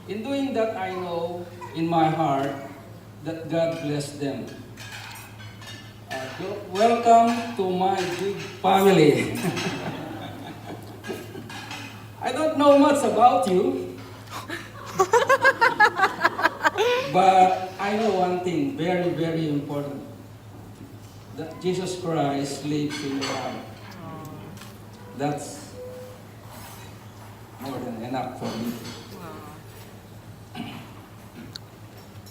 In doing that, I know in my heart that God bless them. Welcome to my big family. I don't know much about you, but I know one thing very, very important. That Jesus Christ lives in your heart. That's more than enough for me.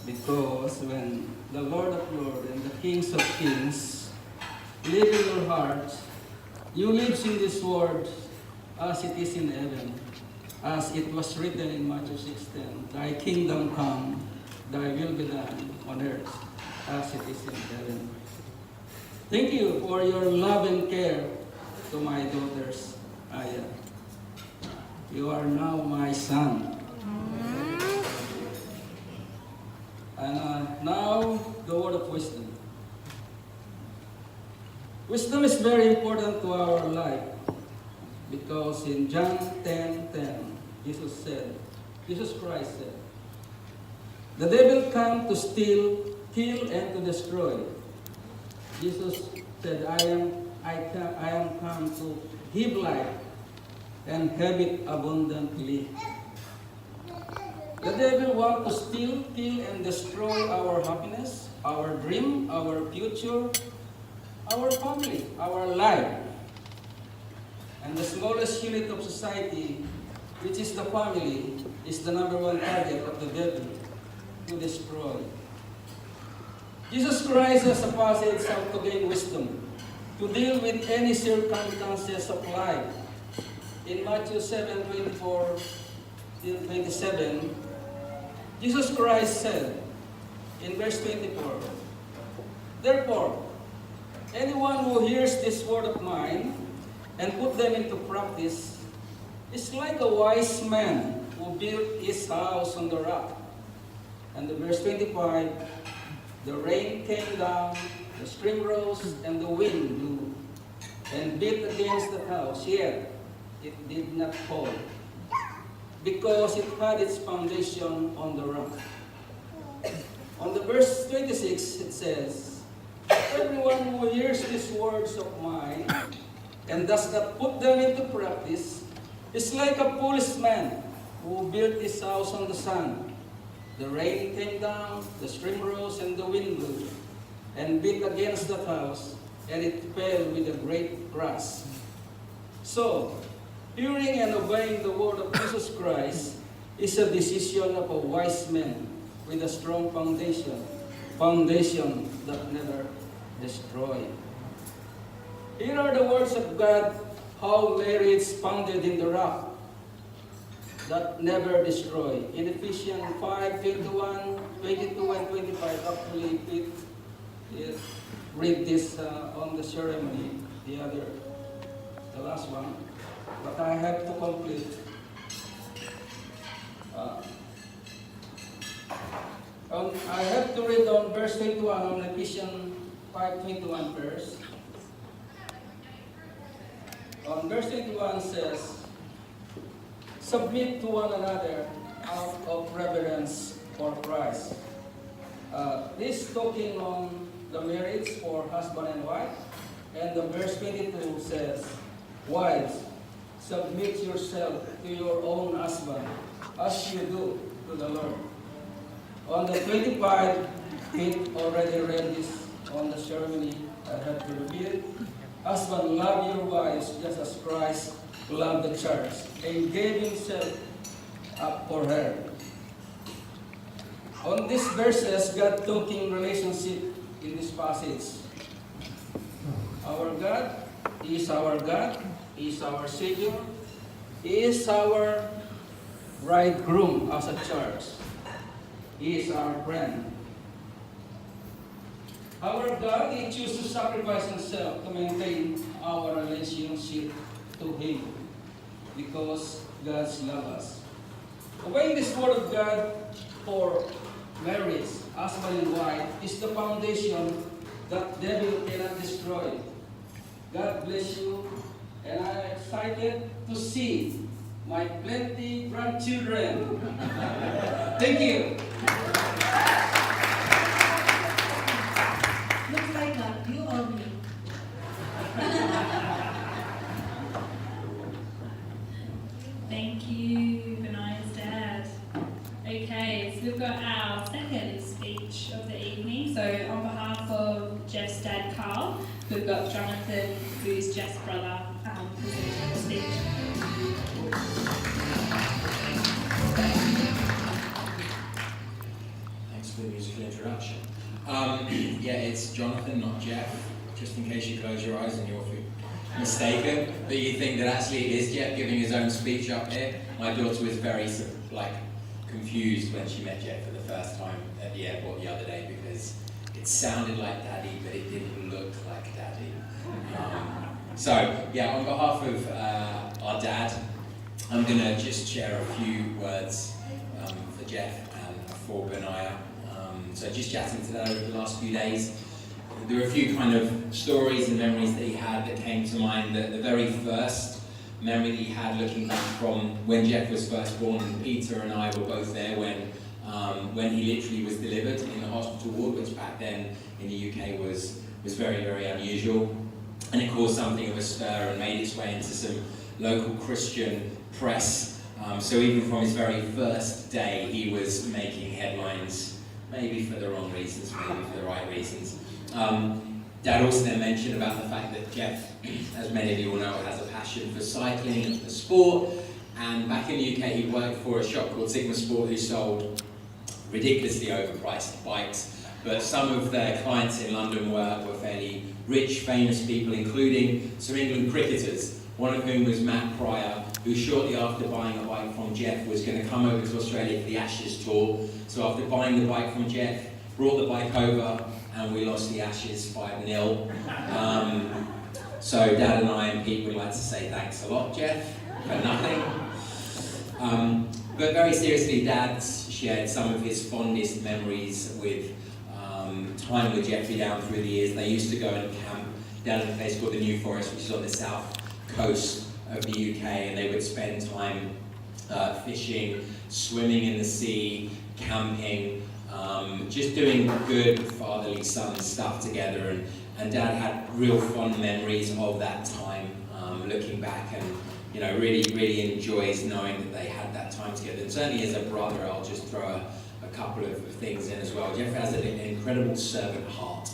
Because when the Lord of Lords and the Kings of Kings live in your heart, you live in this world as it is in heaven. As it was written in Matthew 6:10, Thy kingdom come, Thy will be done on earth as it is in heaven. Thank you for your love and care to my daughters, Aya. You are now my son. And now, the word of wisdom. Wisdom is very important to our life because in John 10:10, Jesus Christ said, the devil come to steal, kill, and to destroy. Jesus said, I am come to give life and have it abundantly. The devil wants to steal, kill, and destroy our happiness, our dream, our future, our family, our life. And the smallest unit of society, which is the family, is the number one target of the devil to destroy. Jesus Christ has a passage how to gain wisdom, to deal with any circumstances of life. In Matthew 7:24 till 27, Jesus Christ said in verse 24, therefore, anyone who hears this word of mine and put them into practice is like a wise man who built his house on the rock. And the verse 25, the rain came down, the stream rose, and the wind blew, and beat against the house, yet it did not fall, because it had its foundation on the rock. On the verse 26, it says, everyone who hears these words of mine and does not put them into practice is like a foolish man who built his house on the sand. The rain came down, the stream rose, and the wind blew, and beat against that house, and it fell with a great crash. So, hearing and obeying the word of Jesus Christ is a decision of a wise man with a strong foundation that never destroys. Here are the words of God, how Mary is founded in the rock that never destroy. In Ephesians 5:21, 22, and 25, actually read this on the ceremony, the last one, but I have to complete. I have to read on verse 21 on Ephesians 5:21 first. On verse 21 says, submit to one another out of reverence for Christ. This talking on the marriage for husband and wife. And the verse 22 says, wives, submit yourself to your own husband as you do to the Lord. On the 25, Kate already read this on the ceremony. I have to repeat it. Husband, love your wives just as Christ loved the church and gave himself up for her. On these verses, God talking relationship in this passage. Our God is our God, He is our Savior, He is our bridegroom as a church. He is our friend. Our God, He chose to sacrifice Himself to maintain our relationship to Him because God loves us. Obeying this word of God for marriage, husband and wife, is the foundation that devil cannot destroy. God bless you, and I'm excited to see my plenty grandchildren. Thank you. Looks like that, you or me. Thank you, Benia's dad. Okay, so we've got our second speech of the evening. So on behalf of Jeff's dad, Carl, we've got Jonathan, who's Jeff's brother, presenting the speech. Thanks for the musical introduction. Yeah, it's Jonathan, not Jeff, just in case you close your eyes and you're mistaken, but you think that actually it is Jeff giving his own speech up here. My daughter was very confused when she met Jeff for the first time at the airport the other day because it sounded like Daddy, but it didn't look like Daddy. So yeah, on behalf of our dad, I'm going to just share a few words for Jeff and for Benia. So just chatting to that over the last few days. There were a few kind of stories and memories that he had that came to mind. The very first memory that he had looking back from when Jeff was first born, and Peter and I were both there when he literally was delivered in the hospital ward, which back then in the UK was very, very unusual. And it caused something of a stir and made its way into some local Christian press. So even from his very first day, he was making headlines, maybe for the wrong reasons, maybe for the right reasons. Dad also then mentioned about the fact that Jeff, as many of you will know, has a passion for cycling and for sport. And back in the UK, he worked for a shop called Sigma Sport, who sold ridiculously overpriced bikes. But some of their clients in London were fairly rich, famous people, including some England cricketers, one of whom was Matt Pryor, who shortly after buying a bike from Jeff was going to come over to Australia for the Ashes tour. So after buying the bike from Jeff, brought the bike over, and we lost the Ashes 5-0. So Dad and I and Pete would like to say thanks a lot, Jeff, for nothing. But very seriously, Dad shared some of his fondest memories with time with Jeffrey down through the years. They used to go and camp down in a place called the New Forest, which is on the south coast of the UK, and they would spend time fishing, swimming in the sea, camping, just doing good fatherly son stuff together. And Dad had real fond memories of that time, looking back, and really enjoys knowing that they had that time together. And certainly as a brother, I'll just throw a couple of things in as well. Jeff has an incredible servant heart.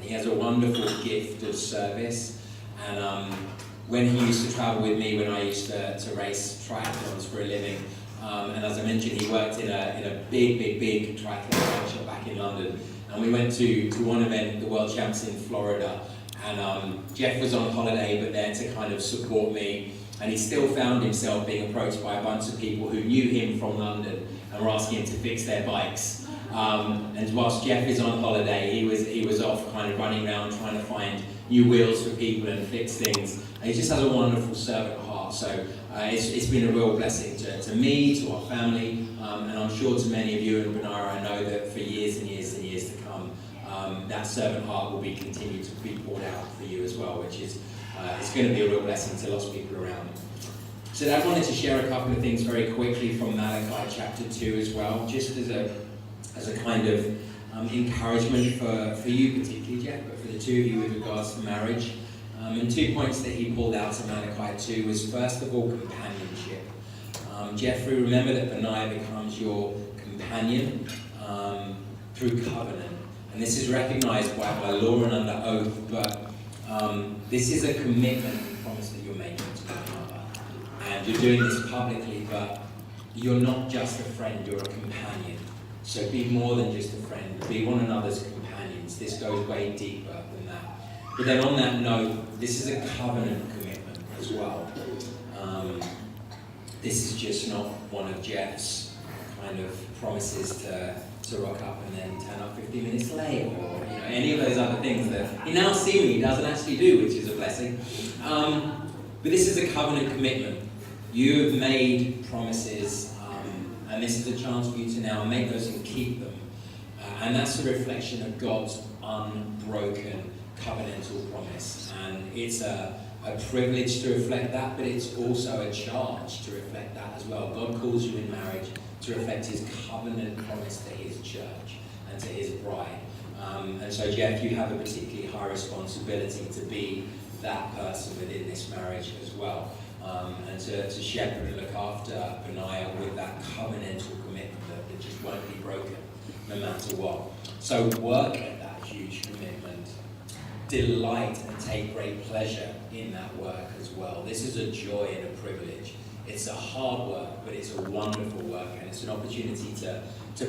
He has a wonderful gift of service, and when he used to travel with me when I used to race triathlons for a living, and as I mentioned, he worked in a big triathlon workshop back in London, and we went to one event, the World Champs in Florida, and Jeff was on holiday but there to kind of support me, and he still found himself being approached by a bunch of people who knew him from London and were asking him to fix their bikes. And whilst Jeff is on holiday, he was off kind of running around trying to find new wheels for people and fix things. And he just has a wonderful servant heart. So it's been a real blessing to me, to our family, and I'm sure to many of you and Benia. I know that for years and years and years to come, that servant heart will be continued to be poured out for you as well, which is it's going to be a real blessing to lots of people around. So I wanted to share a couple of things very quickly from Malachi chapter 2 as well, just as a kind of encouragement for you particularly, Jeff, but for the two of you with regards to marriage. And 2 points that he pulled out of Malachi 2 was, first of all, companionship. Jeffrey, remember that Benia becomes your companion through covenant. And this is recognized by law and under oath, but this is a commitment and promise that you're making to one another. And you're doing this publicly, but you're not just a friend, you're a companion. So be more than just a friend, be one another's companions. This goes way deeper than that. But then on that note, this is a covenant commitment as well. This is just not one of Jeff's kind of promises to rock up and then turn up 15 minutes late, or any of those other things that he now seemingly doesn't actually do, which is a blessing. But this is a covenant commitment. You have made promises, and this is a chance for you to now make those and keep them. And that's a reflection of God's unbroken covenantal promise. And it's a a privilege to reflect that, but it's also a charge to reflect that as well. God calls you in marriage to reflect his covenant promise to his church and to his bride. And so, Jeff, you have a particularly high responsibility to be that person within this marriage as well. And to shepherd and look after Benaiah with that covenantal commitment that just won't be broken no matter what. So work at that huge commitment. Delight and take great pleasure in that work as well. This is a joy and a privilege. It's a hard work, but it's a wonderful work, and it's an opportunity to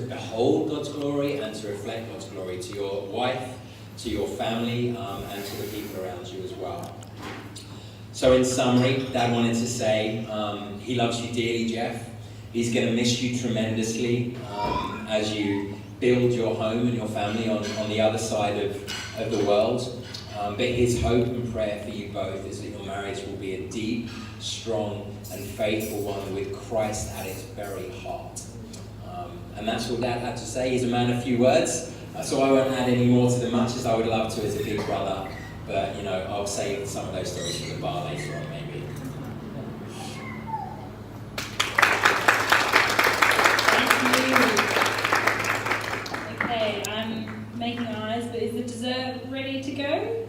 behold God's glory and to reflect God's glory to your wife, to your family, and to the people around you as well. So in summary, Dad wanted to say he loves you dearly, Jeff. He's going to miss you tremendously as you build your home and your family on the other side of the world. But his hope and prayer for you both is that your marriage will be a deep, strong, and faithful one with Christ at its very heart. And that's all Dad had to say. He's a man of few words, so I won't add any more to them, much as I would love to as a big brother. But, you know, I'll save some of those stories for the bar later on, maybe. Thank you. Okay, I'm making eyes, but is the dessert ready to go?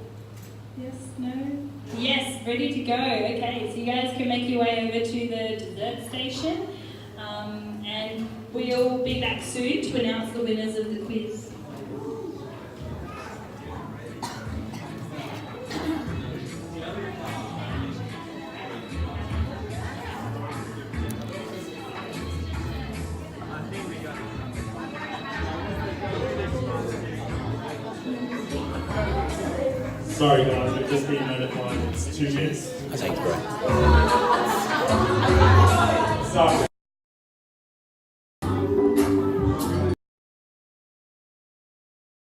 Yes, no? Yes, ready to go. Okay, so you guys can make your way over to the dessert station. And we'll be back soon to announce the winners of the quiz. Sorry guys, we've just been notified it's 2 minutes. I take it. Sorry.